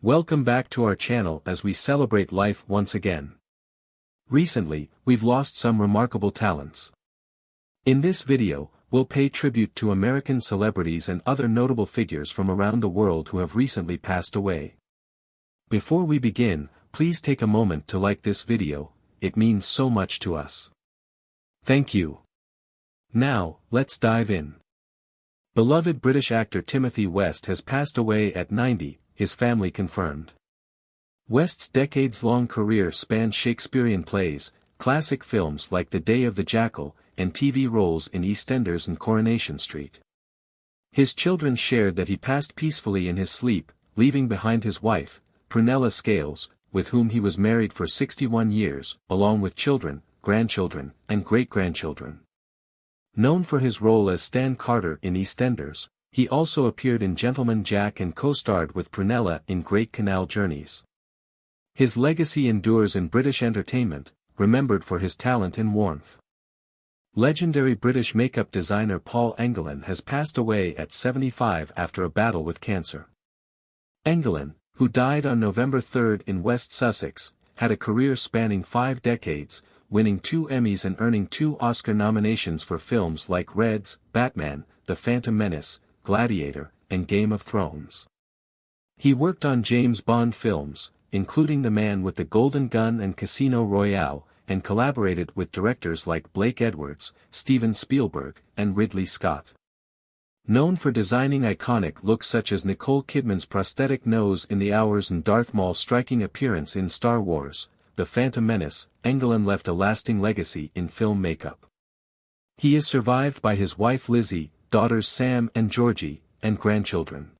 Welcome back to our channel as we celebrate life once again. Recently, we've lost some remarkable talents. In this video, we'll pay tribute to American celebrities and other notable figures from around the world who have recently passed away. Before we begin, please take a moment to like this video, it means so much to us. Thank you. Now, let's dive in. Beloved British actor Timothy West has passed away at 90, his family confirmed. West's decades-long career spanned Shakespearean plays, classic films like The Day of the Jackal, and TV roles in EastEnders and Coronation Street. His children shared that he passed peacefully in his sleep, leaving behind his wife, Prunella Scales, with whom he was married for 61 years, along with children, grandchildren, and great-grandchildren. Known for his role as Stan Carter in EastEnders, he also appeared in Gentleman Jack and co-starred with Prunella in Great Canal Journeys. His legacy endures in British entertainment, remembered for his talent and warmth. Legendary British makeup designer Paul Engelin has passed away at 75 after a battle with cancer. Engelin, who died on November 3 in West Sussex, had a career spanning 5 decades, winning 2 Emmys and earning 2 Oscar nominations for films like Reds, Batman, The Phantom Menace, Gladiator, and Game of Thrones. He worked on James Bond films, including The Man with the Golden Gun and Casino Royale, and collaborated with directors like Blake Edwards, Steven Spielberg, and Ridley Scott. Known for designing iconic looks such as Nicole Kidman's prosthetic nose in The Hours and Darth Maul's striking appearance in Star Wars, The Phantom Menace, Engelin left a lasting legacy in film makeup. He is survived by his wife Lizzie, daughters Sam and Georgie, and grandchildren.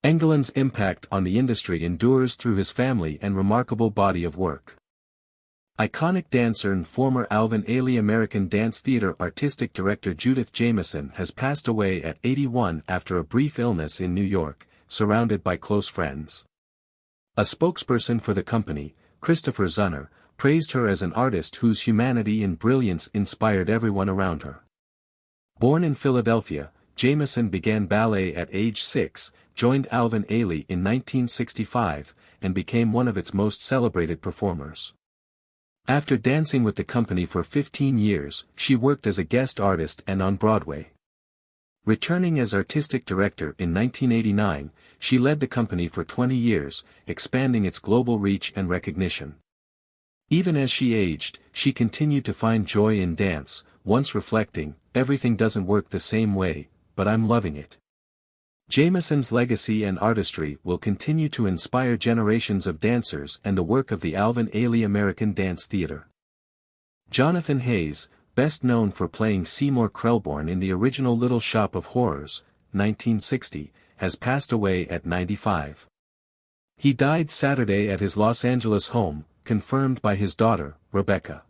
Engelin's impact on the industry endures through his family and remarkable body of work. Iconic dancer and former Alvin Ailey American Dance Theatre artistic director Judith Jamison has passed away at 81 after a brief illness in New York, surrounded by close friends. A spokesperson for the company, Christopher Zunner, praised her as an artist whose humanity and brilliance inspired everyone around her. Born in Philadelphia, Jamison began ballet at age 6, joined Alvin Ailey in 1965, and became one of its most celebrated performers. After dancing with the company for 15 years, she worked as a guest artist and on Broadway. Returning as artistic director in 1989, she led the company for 20 years, expanding its global reach and recognition. Even as she aged, she continued to find joy in dance, once reflecting, "Everything doesn't work the same way, but I'm loving it." Jamison's legacy and artistry will continue to inspire generations of dancers and the work of the Alvin Ailey American Dance Theatre. Jonathan Hayes, best known for playing Seymour Krelborn in the original Little Shop of Horrors, 1960, has passed away at 95. He died Saturday at his Los Angeles home, confirmed by his daughter, Rebecca.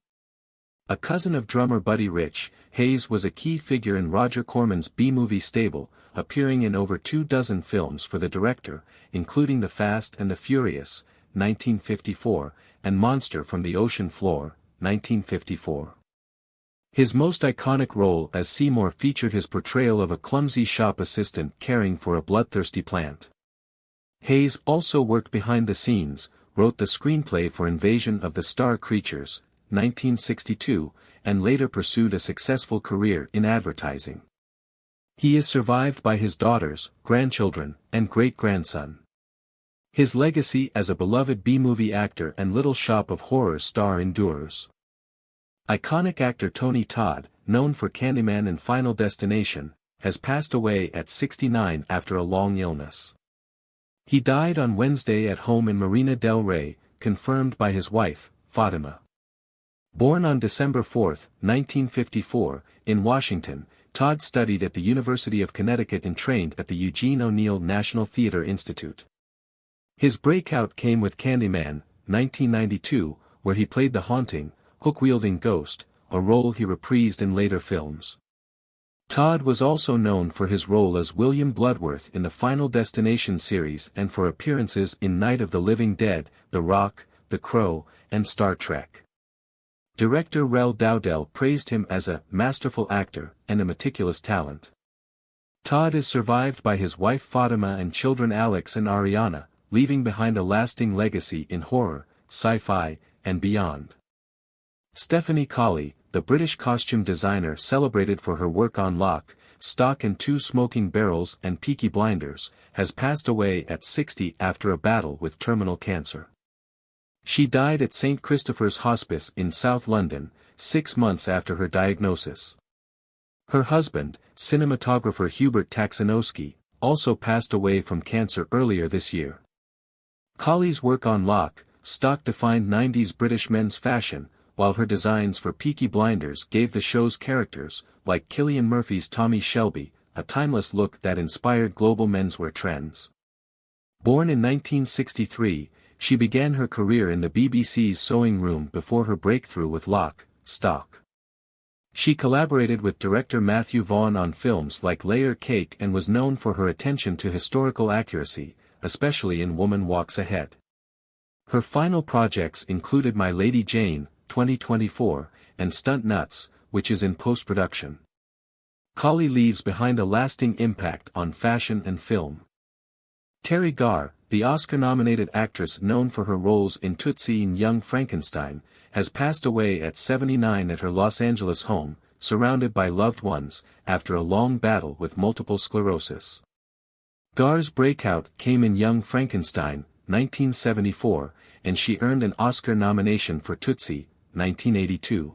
A cousin of drummer Buddy Rich, Hayes was a key figure in Roger Corman's B-movie stable, appearing in over 24 films for the director, including The Fast and the Furious, 1954, and Monster from the Ocean Floor, 1954. His most iconic role as Seymour featured his portrayal of a clumsy shop assistant caring for a bloodthirsty plant. Hayes also worked behind the scenes, wrote the screenplay for Invasion of the Star Creatures, 1962, and later pursued a successful career in advertising. He is survived by his daughters, grandchildren, and great-grandson. His legacy as a beloved B-movie actor and Little Shop of Horrors star endures. Iconic actor Tony Todd, known for Candyman and Final Destination, has passed away at 69 after a long illness. He died on Wednesday at home in Marina del Rey, confirmed by his wife, Fatima. Born on December 4, 1954, in Washington, Todd studied at the University of Connecticut and trained at the Eugene O'Neill National Theatre Institute. His breakout came with Candyman, 1992, where he played the haunting, hook-wielding ghost, a role he reprised in later films. Todd was also known for his role as William Bloodworth in the Final Destination series and for appearances in Night of the Living Dead, The Rock, The Crow, and Star Trek. Director Rel Dowdell praised him as a masterful actor and a meticulous talent. Todd is survived by his wife Fatima and children Alex and Ariana, leaving behind a lasting legacy in horror, sci-fi, and beyond. Stephanie Colley, the British costume designer celebrated for her work on Lock, Stock and Two Smoking Barrels and Peaky Blinders, has passed away at 60 after a battle with terminal cancer. She died at St. Christopher's Hospice in South London, 6 months after her diagnosis. Her husband, cinematographer Hubert Taxanowski, also passed away from cancer earlier this year. Colley's work on Lock, Stock defined 90s British men's fashion, while her designs for Peaky Blinders gave the show's characters, like Cillian Murphy's Tommy Shelby, a timeless look that inspired global menswear trends. Born in 1963, she began her career in the BBC's sewing room before her breakthrough with Lock, Stock. She collaborated with director Matthew Vaughn on films like Layer Cake and was known for her attention to historical accuracy, especially in Woman Walks Ahead. Her final projects included My Lady Jane, 2024, and Stunt Nuts, which is in post-production. Colley leaves behind a lasting impact on fashion and film. Terry Garr, the Oscar-nominated actress known for her roles in Tootsie and Young Frankenstein, has passed away at 79 at her Los Angeles home, surrounded by loved ones, after a long battle with multiple sclerosis. Garr's breakout came in Young Frankenstein, 1974, and she earned an Oscar nomination for Tootsie, 1982.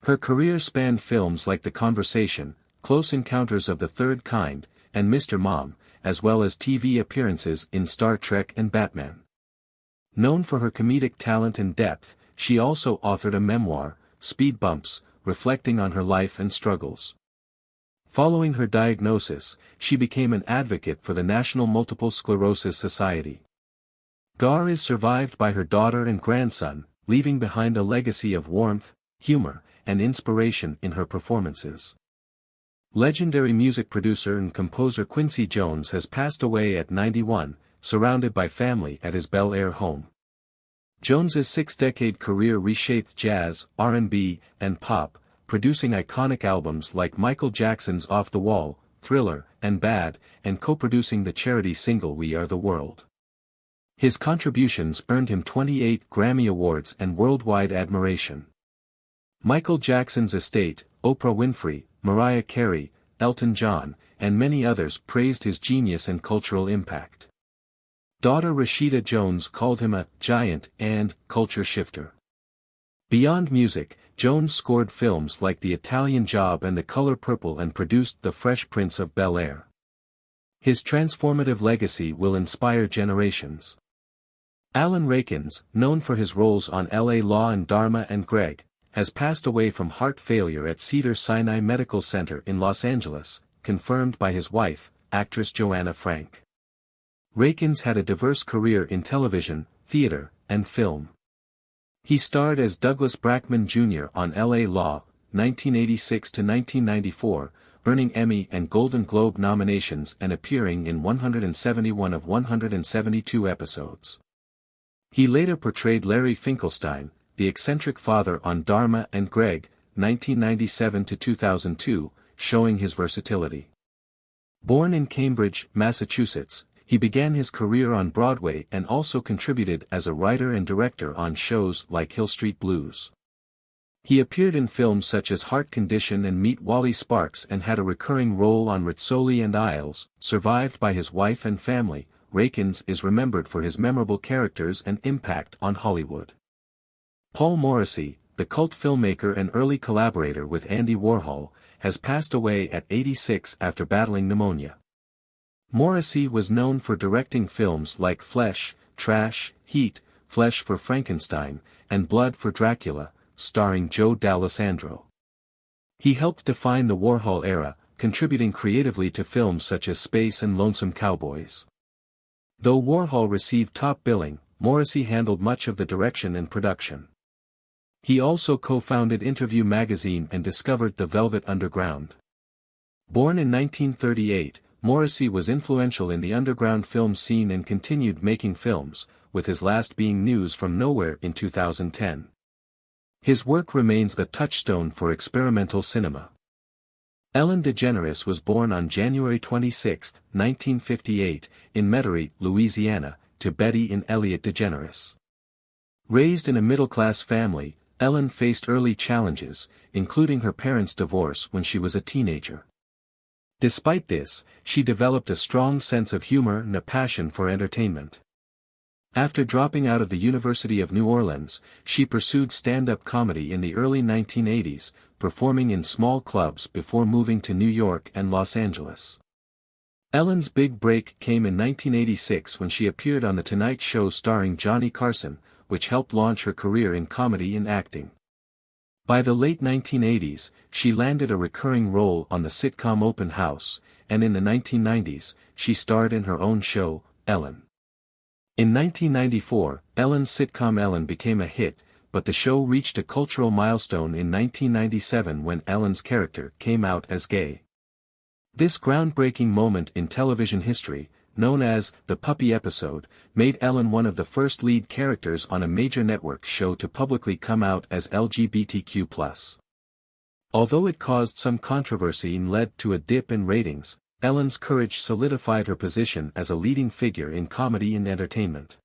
Her career spanned films like The Conversation, Close Encounters of the Third Kind, and Mr. Mom, as well as TV appearances in Star Trek and Batman. Known for her comedic talent and depth, she also authored a memoir, Speed Bumps, reflecting on her life and struggles. Following her diagnosis, she became an advocate for the National Multiple Sclerosis Society. Garr is survived by her daughter and grandson, leaving behind a legacy of warmth, humor, and inspiration in her performances. Legendary music producer and composer Quincy Jones has passed away at 91, surrounded by family at his Bel Air home. Jones's 6-decade career reshaped jazz, R&B, and pop, producing iconic albums like Michael Jackson's Off the Wall, Thriller, and Bad, and co-producing the charity single We Are the World. His contributions earned him 28 Grammy Awards and worldwide admiration. Michael Jackson's estate, Oprah Winfrey, Mariah Carey, Elton John, and many others praised his genius and cultural impact. Daughter Rashida Jones called him a giant and culture shifter. Beyond music, Jones scored films like The Italian Job and The Color Purple and produced The Fresh Prince of Bel-Air. His transformative legacy will inspire generations. Alan Rakins, known for his roles on L.A. Law and Dharma and Greg, has passed away from heart failure at Cedars-Sinai Medical Center in Los Angeles, confirmed by his wife, actress Joanna Frank. Rakins had a diverse career in television, theater, and film. He starred as Douglas Brackman Jr. on L.A. Law, 1986 to 1994, earning Emmy and Golden Globe nominations and appearing in 171 of 172 episodes. He later portrayed Larry Finkelstein, the eccentric father on Dharma and Greg, 1997 to 2002, showing his versatility. Born in Cambridge, Massachusetts, he began his career on Broadway and also contributed as a writer and director on shows like Hill Street Blues. He appeared in films such as Heart Condition and Meet Wally Sparks and had a recurring role on Rizzoli and Isles. Survived by his wife and family, Rakins is remembered for his memorable characters and impact on Hollywood. Paul Morrissey, the cult filmmaker and early collaborator with Andy Warhol, has passed away at 86 after battling pneumonia. Morrissey was known for directing films like Flesh, Trash, Heat, Flesh for Frankenstein, and Blood for Dracula, starring Joe D'Alessandro. He helped define the Warhol era, contributing creatively to films such as Space and Lonesome Cowboys. Though Warhol received top billing, Morrissey handled much of the direction and production. He also co-founded Interview magazine and discovered the Velvet Underground. Born in 1938, Morrissey was influential in the underground film scene and continued making films, with his last being News from Nowhere in 2010. His work remains the touchstone for experimental cinema. Ellen DeGeneres was born on January 26, 1958, in Metairie, Louisiana, to Betty and Elliot DeGeneres. Raised in a middle-class family, Ellen faced early challenges, including her parents' divorce when she was a teenager. Despite this, she developed a strong sense of humor and a passion for entertainment. After dropping out of the University of New Orleans, she pursued stand-up comedy in the early 1980s, performing in small clubs before moving to New York and Los Angeles. Ellen's big break came in 1986 when she appeared on The Tonight Show starring Johnny Carson, which helped launch her career in comedy and acting. By the late 1980s, she landed a recurring role on the sitcom Open House, and in the 1990s, she starred in her own show, Ellen. In 1994, Ellen's sitcom Ellen became a hit, but the show reached a cultural milestone in 1997 when Ellen's character came out as gay. This groundbreaking moment in television history, known as the Puppy episode, made Ellen one of the first lead characters on a major network show to publicly come out as LGBTQ+. Although it caused some controversy and led to a dip in ratings, Ellen's courage solidified her position as a leading figure in comedy and entertainment.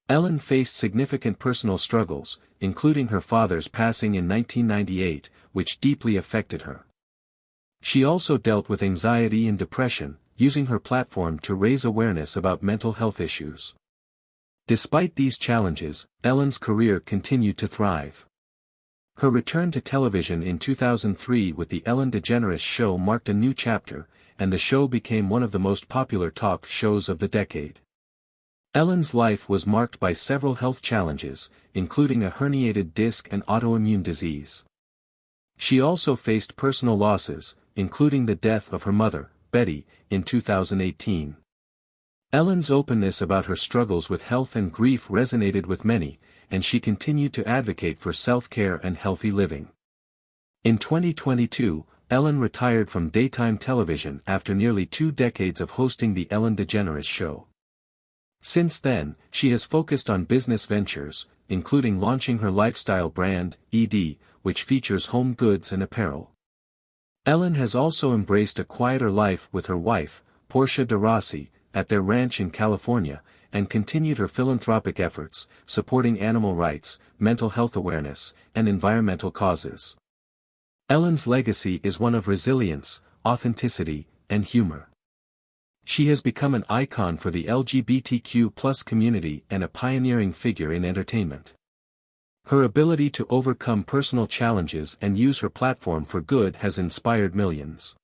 Ellen faced significant personal struggles, including her father's passing in 1998, which deeply affected her. She also dealt with anxiety and depression, using her platform to raise awareness about mental health issues. Despite these challenges, Ellen's career continued to thrive. Her return to television in 2003 with The Ellen DeGeneres Show marked a new chapter, and the show became one of the most popular talk shows of the decade. Ellen's life was marked by several health challenges, including a herniated disc and autoimmune disease. She also faced personal losses, including the death of her mother, Betty, in 2018. Ellen's openness about her struggles with health and grief resonated with many, and she continued to advocate for self-care and healthy living. In 2022, Ellen retired from daytime television after nearly 2 decades of hosting The Ellen DeGeneres Show. Since then, she has focused on business ventures, including launching her lifestyle brand, ED, which features home goods and apparel. Ellen has also embraced a quieter life with her wife, Portia de Rossi, at their ranch in California, and continued her philanthropic efforts, supporting animal rights, mental health awareness, and environmental causes. Ellen's legacy is one of resilience, authenticity, and humor. She has become an icon for the LGBTQ+ community and a pioneering figure in entertainment. Her ability to overcome personal challenges and use her platform for good has inspired millions.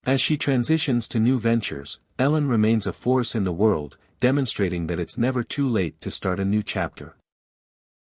As she transitions to new ventures, Ellen remains a force in the world, demonstrating that it's never too late to start a new chapter.